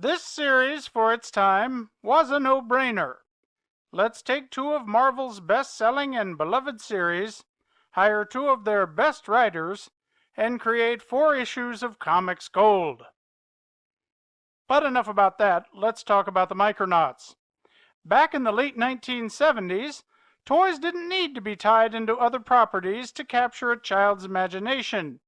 This series, for its time, was a no-brainer. Let's take two of Marvel's best-selling and beloved series, hire two of their best writers, and create 4 issues of comics gold. But enough about that, let's talk about the Micronauts. Back in the late 1970s, toys didn't need to be tied into other properties to capture a child's imagination.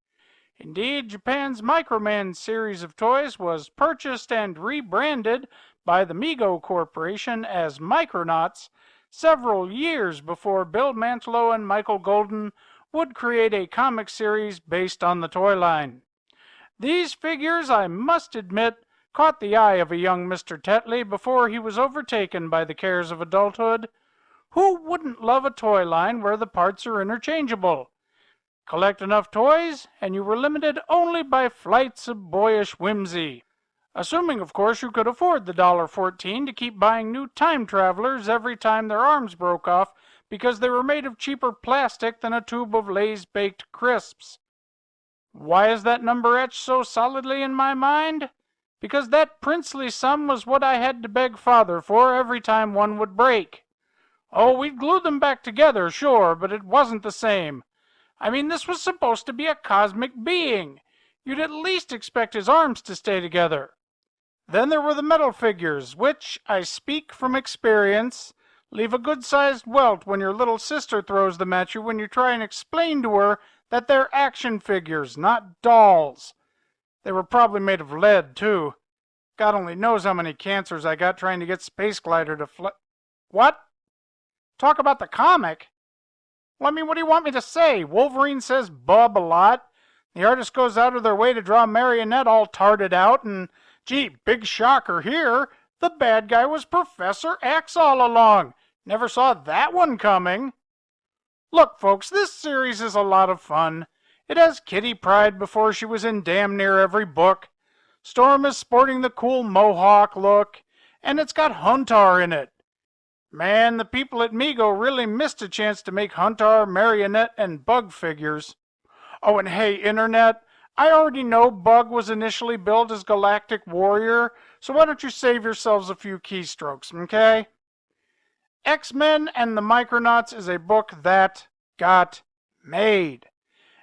Indeed, Japan's Microman series of toys was purchased and rebranded by the Mego Corporation as Micronauts several years before Bill Mantlo and Michael Golden would create a comic series based on the toy line. These figures, I must admit, caught the eye of a young Mr. Tetley before he was overtaken by the cares of adulthood. Who wouldn't love a toy line where the parts are interchangeable? Collect enough toys, and you were limited only by flights of boyish whimsy. Assuming, of course, you could afford the $1.14 to keep buying new time travelers every time their arms broke off because they were made of cheaper plastic than a tube of Lay's baked crisps. Why is that number etched so solidly in my mind? Because that princely sum was what I had to beg Father for every time one would break. Oh, we'd glue them back together, sure, but it wasn't the same. I mean, this was supposed to be a cosmic being. You'd at least expect his arms to stay together. Then there were the metal figures, which, I speak from experience, leave a good-sized welt when your little sister throws them at you when you try and explain to her that they're action figures, not dolls. They were probably made of lead, too. God only knows how many cancers I got trying to get Space Glider to What? Talk about the comic? Well, I mean, what do you want me to say? Wolverine says bub a lot. The artist goes out of their way to draw Marionette all tarted out, and, gee, big shocker here, the bad guy was Professor X all along. Never saw that one coming. Look, folks, this series is a lot of fun. It has Kitty Pryde before she was in damn near every book. Storm is sporting the cool mohawk look, and it's got Huntar in it. Man, the people at Mego really missed a chance to make Huntar, Marionette, and Bug figures. Oh, and hey, Internet, I already know Bug was initially billed as Galactic Warrior, so why don't you save yourselves a few keystrokes, okay? X-Men and the Micronauts is a book that got made.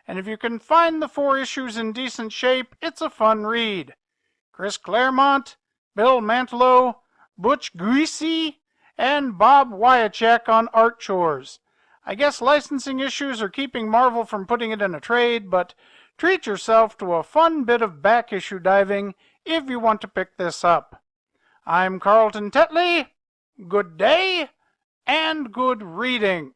And if you can find the 4 issues in decent shape, it's a fun read. Chris Claremont, Bill Mantlo, Butch Greasy, and Bob Wyacek on art chores. I guess licensing issues are keeping Marvel from putting it in a trade, but treat yourself to a fun bit of back issue diving if you want to pick this up. I'm Carlton Tetley. Good day and good reading.